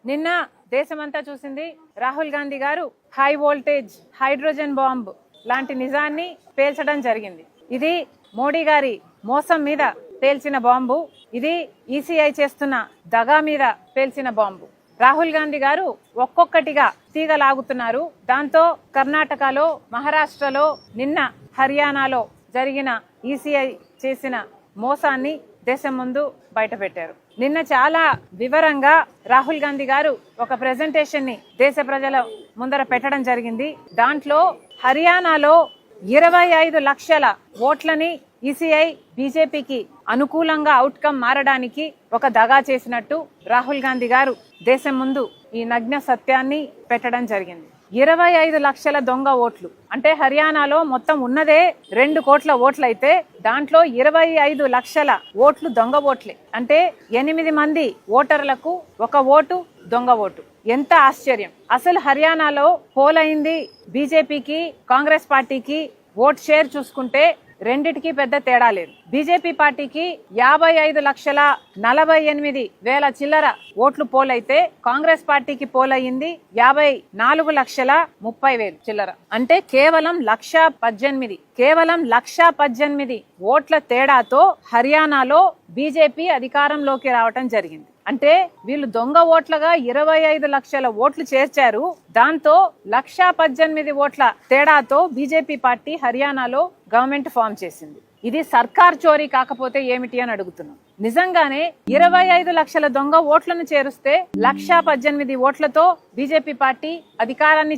నిన్న దేశమంతా చూసింది. రాహుల్ గాంధీ గారు హై వోల్టేజ్ హైడ్రోజన్ బాంబ్ లాంటి నిజాన్ని పేల్చడం జరిగింది. ఇది మోడీ గారి మోసం మీద పేల్చిన బాంబు. ఇది ఈసీఐ చేస్తున్న దగా మీద పేల్చిన బాంబు. రాహుల్ గాంధీ గారు ఒక్కొక్కటిగా తీగలాగుతున్నారు. దాంతో కర్ణాటకలో, మహారాష్ట్రలో, నిన్న హర్యానాలో జరిగిన ఈసీఐ చేసిన మోసాన్ని దేశం ముందు బయట పెట్టారు. నిన్న చాలా వివరంగా రాహుల్ గాంధీ గారు ఒక ప్రెజెంటేషన్ ని దేశ ప్రజల ముందర పెట్టడం జరిగింది. దాంట్లో హర్యానాలో 25 లక్షల ఓట్లని ఈసీఐ బీజేపీకి అనుకూలంగా అవుట్కమ్ మారడానికి ఒక దగా చేసినట్టు రాహుల్ గాంధీ గారు దేశం ముందు ఈ నగ్న సత్యాన్ని పెట్టడం జరిగింది. 25 లక్షల దొంగ ఓట్లు అంటే హర్యానాలో మొత్తం ఉన్నదే 2 కోట్ల ఓట్లయితే దాంట్లో 25 లక్షల ఓట్లు దొంగ ఓట్లే. అంటే 8 మంది ఓటర్లకు ఒక ఓటు దొంగ ఓటు. ఎంత ఆశ్చర్యం! అసలు హర్యానాలో పోల్ అయింది బీజేపీకి, కాంగ్రెస్ పార్టీకి ఓట్ షేర్ చూసుకుంటే రెండిటికి పెద్ద తేడా లేదు. బీజేపీ పార్టీకి 55,48,000 చిల్లర ఓట్లు పోలైతే కాంగ్రెస్ పార్టీకి పోలయ్యింది 54,30,000 చిల్లర. అంటే కేవలం 1,18,000 ఓట్ల తేడాతో హర్యానాలో బీజేపీ అధికారంలోకి రావటం జరిగింది. అంటే వీళ్ళు దొంగ ఓట్లుగా 25 లక్షల ఓట్లు చేర్చారు. దాంతో 1,18,000 ఓట్ల తేడాతో బీజేపీ పార్టీ హర్యానాలో గవర్నమెంట్ ఫామ్ చేసింది. ఇది సర్కార్ చోరీ కాకపోతే ఏమిటి అని అడుగుతున్నాం. నిజంగానే 25 లక్షల దొంగ ఓట్లను చేరుస్తే 1,18,000 ఓట్లతో బీజేపీ పార్టీ అధికారాన్ని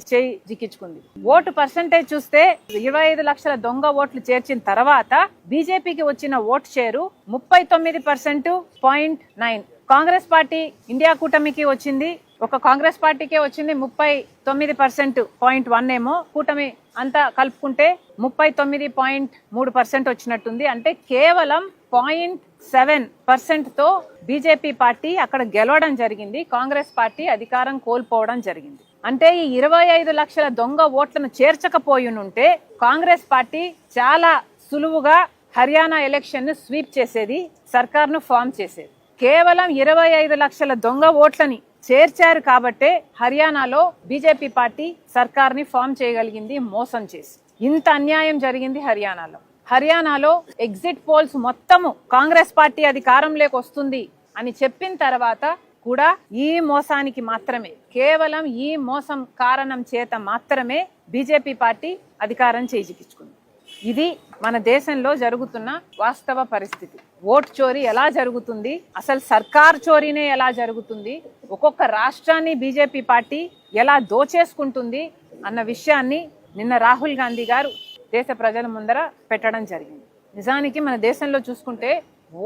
జిక్కించుకుంది. ఓటు పర్సంటేజ్ చూస్తే 25 లక్షల దొంగ ఓట్లు చేర్చిన తర్వాత బీజేపీకి వచ్చిన vote share 39%.9. Congress party India కూటమికి వచ్చింది, ఒక కాంగ్రెస్ పార్టీకే వచ్చింది 39%.1 ఏమో. కూటమి అంతా కలుపుకుంటే 39.3% వచ్చినట్టుంది. అంటే కేవలం 0.7% తో బీజేపీ పార్టీ అక్కడ గెలవడం జరిగింది. కాంగ్రెస్ పార్టీ అధికారం కోల్పోవడం జరిగింది. అంటే ఈ 25 లక్షల దొంగ ఓట్లను చేర్చకపోయినుంటే కాంగ్రెస్ పార్టీ చాలా సులువుగా హర్యానా ఎలక్షన్ ను స్వీప్ చేసేది, సర్కార్ను ఫామ్ చేసేది. కేవలం 25 లక్షల దొంగ ఓట్లని చేర్చారు కాబట్టే హర్యానాలో బీజేపీ పార్టీ సర్కార్ని ఫామ్ చేయగలిగింది మోసం చేసి. ఇంత అన్యాయం జరిగింది హర్యానాలో ఎగ్జిట్ పోల్స్ మొత్తము కాంగ్రెస్ పార్టీ అధికారంలోకి వస్తుంది అని చెప్పిన తర్వాత కూడా ఈ మోసానికి మాత్రమే, కేవలం ఈ మోసం కారణం చేత మాత్రమే బీజేపీ పార్టీ అధికారం చేజిక్కించుకుంది. ఇది మన దేశంలో జరుగుతున్న వాస్తవ పరిస్థితి. ఓట్ చోరీ ఎలా జరుగుతుంది, అసలు సర్కార్ చోరీనే ఎలా జరుగుతుంది, ఒక్కొక్క రాష్ట్రాన్ని బీజేపీ పార్టీ ఎలా దోచేసుకుంటుంది అన్న విషయాన్ని నిన్న రాహుల్ గాంధీ గారు దేశ ప్రజల ముందర పెట్టడం జరిగింది. నిజానికి మన దేశంలో చూసుకుంటే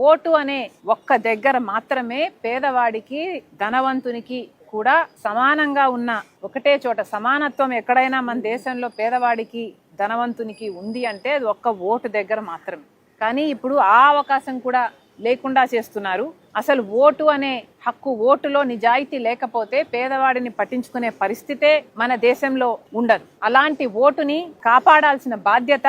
ఓటు అనే ఒక్క దగ్గర మాత్రమే పేదవాడికి, ధనవంతునికి కూడా సమానంగా ఉన్న ఒకటే చోట సమానత్వం ఎక్కడైనా మన దేశంలో పేదవాడికి, ధనవంతునికి ఉంది అంటే అది ఒక్క ఓటు దగ్గర మాత్రమే. కానీ ఇప్పుడు ఆ అవకాశం కూడా లేకుండా చేస్తున్నారు. అసలు ఓటు అనే హక్కు, ఓటులో నిజాయితీ లేకపోతే పేదవాడిని పట్టించుకునే పరిస్థితే మన దేశంలో ఉండదు. అలాంటి ఓటుని కాపాడాల్సిన బాధ్యత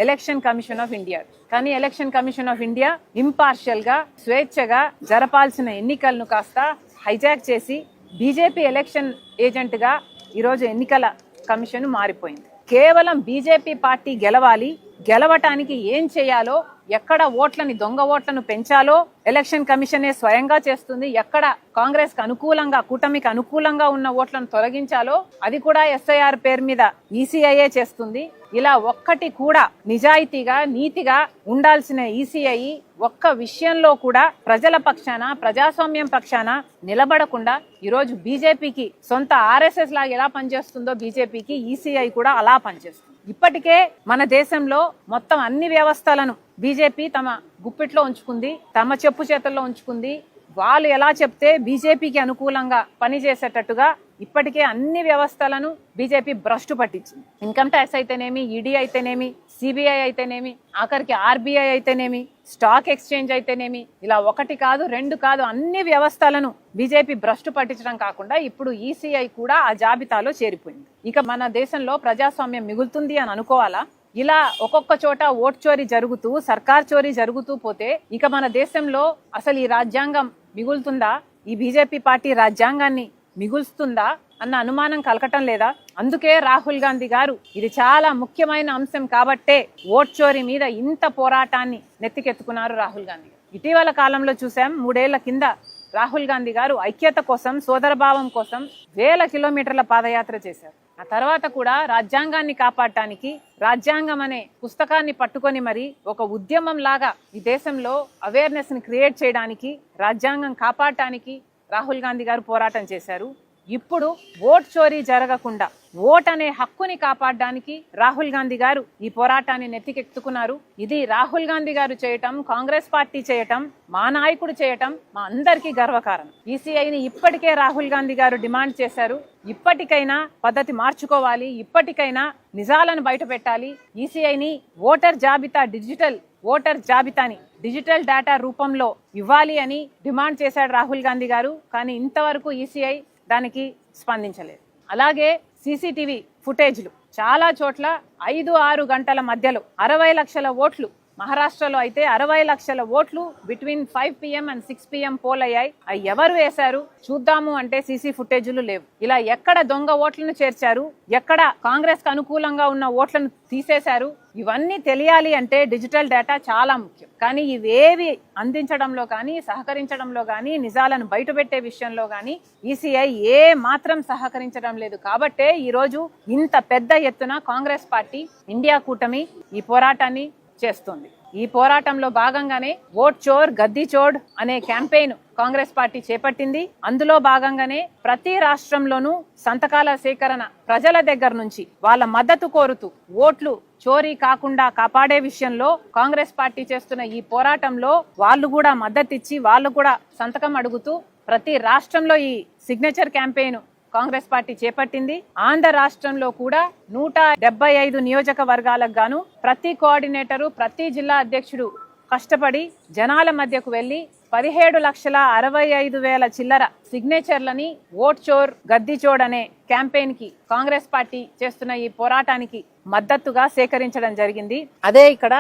ఎలక్షన్ కమిషన్ ఆఫ్ ఇండియా. కానీ election commission of India impartial గా, స్వేచ్ఛగా జరపాల్సిన ఎన్నికలను కాస్త హైజాక్ చేసి బీజేపీ ఎలక్షన్ ఏజెంట్ గా ఈరోజు ఎన్నికల కమిషన్ మారిపోయింది. కేవలం బీజేపీ పార్టీ గెలవాలి, గెలవటానికి ఏం చేయాలో, ఎక్కడ ఓట్లని, దొంగ ఓట్లను పెంచాలో ఎలక్షన్ కమిషనే స్వయంగా చేస్తుంది. ఎక్కడ కాంగ్రెస్ కు అనుకూలంగా, కూటమికి అనుకూలంగా ఉన్న ఓట్లను తొలగించాలో అది కూడా ఎస్ఐఆర్ పేరు మీద ఈసీఐఏ చేస్తుంది. ఇలా ఒక్కటి కూడా నిజాయితీగా, నీతిగా ఉండాల్సిన ఈసీఐ ఒక్క విషయంలో కూడా ప్రజల పక్షాన, ప్రజాస్వామ్యం పక్షాన నిలబడకుండా ఈరోజు బీజేపీకి సొంత ఆర్ఎస్ఎస్ లాగా ఎలా పనిచేస్తుందో బీజేపీకి ఈసీఐ కూడా అలా పనిచేస్తుంది. ఇప్పటికే మన దేశంలో మొత్తం అన్ని వ్యవస్థలను బీజేపీ తమ గుప్పిట్లో ఉంచుకుంది, తమ చెప్పు చేతుల్లో ఉంచుకుంది. వాళ్ళు ఎలా చెప్తే బీజేపీకి అనుకూలంగా పనిచేసేటట్టుగా ఇప్పటికే అన్ని వ్యవస్థలను బీజేపీ భ్రష్టు పట్టించింది. ఇన్కమ్ ట్యాక్స్ అయితేనేమి, ఈడీ అయితేనేమి, సిబిఐ అయితేనేమి, ఆఖరికి ఆర్బీఐ అయితేనేమి, స్టాక్ ఎక్స్చేంజ్ అయితేనేమి, ఇలా ఒకటి కాదు, రెండు కాదు, అన్ని వ్యవస్థలను బీజేపీ భ్రష్టు పట్టించడం కాకుండా ఇప్పుడు ఈసీఐ కూడా ఆ జాబితాలో చేరిపోయింది. ఇక మన దేశంలో ప్రజాస్వామ్యం మిగులుతుంది అని అనుకోవాలా? ఇలా ఒక్కొక్క చోట ఓట్ చోరీ జరుగుతూ, సర్కార్ చోరీ జరుగుతూ పోతే ఇక మన దేశంలో అసలు ఈ రాజ్యాంగం మిగులుతుందా? ఈ బీజేపీ పార్టీ రాజ్యాంగాన్ని మిగులుస్తుందా అన్న అనుమానం కలగటం లేదా? అందుకే రాహుల్ గాంధీ గారు ఇది చాలా ముఖ్యమైన అంశం కాబట్టే ఓట్ చోరీ మీద ఇంత పోరాటాన్ని నెత్తికెత్తుకున్నారు రాహుల్ గాంధీ గారు. ఇటీవల కాలంలో చూసాం, 3 ఏళ్ల కింద రాహుల్ గాంధీ గారు ఐక్యత కోసం, సోదరభావం కోసం వేల కిలోమీటర్ల పాదయాత్ర చేశారు. ఆ తర్వాత కూడా రాజ్యాంగాన్ని కాపాడటానికి, రాజ్యాంగం అనే పుస్తకాన్ని పట్టుకొని మరి ఒక ఉద్యమం లాగా ఈ దేశంలో అవేర్నెస్ ని క్రియేట్ చేయడానికి, రాజ్యాంగం కాపాడటానికి రాహుల్ గాంధీ గారు పోరాటం చేశారు. ఇప్పుడు ఓట్ చోరీ జరగకుండా ఓట్ అనే హక్కుని కాపాడడానికి రాహుల్ గాంధీ గారు ఈ పోరాటాన్ని నెత్తికెత్తుకున్నారు. ఇది రాహుల్ గాంధీ గారు చేయటం, కాంగ్రెస్ పార్టీ చేయటం, మా నాయకుడు చేయటం మా అందరికీ గర్వకారణం. ఈసీఐని ఇప్పటికే రాహుల్ గాంధీ గారు డిమాండ్ చేశారు. ఇప్పటికైనా పద్ధతి మార్చుకోవాలి, ఇప్పటికైనా నిజాలను బయట పెట్టాలి. ఈసీఐని ఓటర్ జాబితాని డిజిటల్ డేటా రూపంలో ఇవ్వాలి అని డిమాండ్ చేశాడు రాహుల్ గాంధీ గారు. కానీ ఇంతవరకు ఈసీఐ దానికి స్పందించలేదు. అలాగే సీసీటీవీ ఫుటేజ్లు చాలా చోట్ల 5-6 గంటల మధ్యలో 60 లక్షల ఓట్లు, మహారాష్ట్రలో అయితే 60 లక్షల ఓట్లు between 5 PM and 6 PM poll అయ్యాయి. అవి ఎవరు వేశారు చూద్దాము అంటే సీసీ ఫుటేజ్లు లేవు. ఇలా ఎక్కడ దొంగ ఓట్లను చేర్చారు, ఎక్కడ కాంగ్రెస్ కు అనుకూలంగా ఉన్న ఓట్లను తీసేశారు, ఇవన్నీ తెలియాలి అంటే డిజిటల్ డేటా చాలా ముఖ్యం. కానీ ఇవేవి అందించడంలో కానీ, సహకరించడంలో కానీ, నిజాలను బయటపెట్టే విషయంలో కానీ ఈసీఐ ఏ మాత్రం సహకరించడం లేదు. కాబట్టే ఈరోజు ఇంత పెద్ద ఎత్తున కాంగ్రెస్ పార్టీ, ఇండియా కూటమి ఈ పోరాటాన్ని చేస్తుంది. ఈ పోరాటంలో భాగంగానే ఓట్ చోర్ గద్దీ చోడ్ అనే క్యాంపెయిన్ కాంగ్రెస్ పార్టీ చేపట్టింది. అందులో భాగంగానే ప్రతి రాష్ట్రంలోనూ సంతకాల సేకరణ ప్రజల దగ్గర నుంచి వాళ్ళ మద్దతు కోరుతూ ఓట్లు చోరీ కాకుండా కాపాడే విషయంలో కాంగ్రెస్ పార్టీ చేస్తున్న ఈ పోరాటంలో వాళ్ళు కూడా మద్దతు ఇచ్చి, వాళ్ళు కూడా సంతకం అడుగుతూ ప్రతి రాష్ట్రంలో ఈ సిగ్నేచర్ క్యాంపెయిన్ కాంగ్రెస్ పార్టీ చేపట్టింది. ఆంధ్ర రాష్ట్రంలో కూడా 175 నియోజకవర్గాలకు గాను ప్రతి కోఆర్డినేటరు, ప్రతి జిల్లా అధ్యక్షుడు కష్టపడి జనాల మధ్యకు వెళ్లి 17,65,000 చిల్లర సిగ్నేచర్లని ఓట్ చోర్ గద్దీ చోడ్ అనే క్యాంపెయిన్ కి కాంగ్రెస్ పార్టీ చేస్తున్న ఈ పోరాటానికి మద్దతుగా సేకరించడం జరిగింది. అదే ఇక్కడ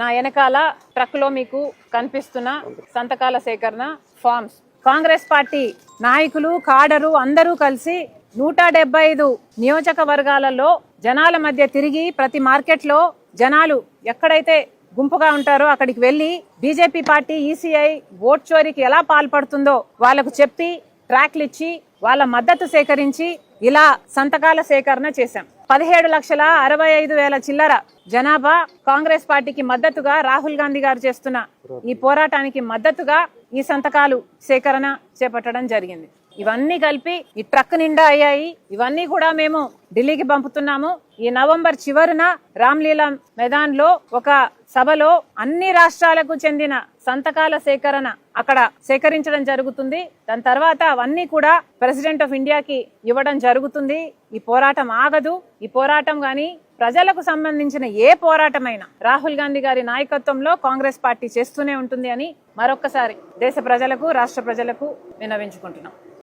నా వెనకాల ట్రక్ లో మీకు కనిపిస్తున్న సంతకాల సేకరణ ఫార్మ్స్. కాంగ్రెస్ పార్టీ నాయకులు, కాడరు అందరూ కలిసి 175 నియోజకవర్గాలలో జనాల మధ్య తిరిగి ప్రతి మార్కెట్లో జనాలు ఎక్కడైతే గుంపుగా ఉంటారో అక్కడికి వెళ్లి బీజేపీ పార్టీ ఈసీఐ ఓట్ చోరీకి ఎలా పాల్పడుతుందో వాళ్లకు చెప్పి ట్రాక్లు ఇచ్చి వాళ్ళ మద్దతు సేకరించి ఇలా సంతకాల సేకరణ చేశాం. 17,65,000 చిల్లర జనాభా కాంగ్రెస్ పార్టీకి మద్దతుగా, రాహుల్ గాంధీ గారు చేస్తున్న ఈ పోరాటానికి మద్దతుగా ఈ సంతకాలు సేకరణ చేపట్టడం జరిగింది. ఇవన్నీ కలిపి ఈ ట్రక్ నిండా అయ్యాయి. ఇవన్నీ కూడా మేము ఢిల్లీకి పంపుతున్నాము. ఈ నవంబర్ చివరిన రామ్లీలా మైదాన్ లో ఒక సభలో అన్ని రాష్ట్రాలకు చెందిన సంతకాల సేకరణ అక్కడ సేకరించడం జరుగుతుంది. దాని తర్వాత అవన్నీ కూడా ప్రెసిడెంట్ ఆఫ్ ఇండియాకి ఇవ్వడం జరుగుతుంది. ఈ పోరాటం ఆగదు. ఈ పోరాటం గాని ప్రజలకు సంబంధించిన ఏ పోరాటమైనా రాహుల్ గాంధీ గారి నాయకత్వంలో కాంగ్రెస్ పార్టీ చేస్తూనే ఉంటుంది అని మరొక్కసారి దేశ ప్రజలకు, రాష్ట్ర ప్రజలకు విన్నవించుకుంటున్నాం.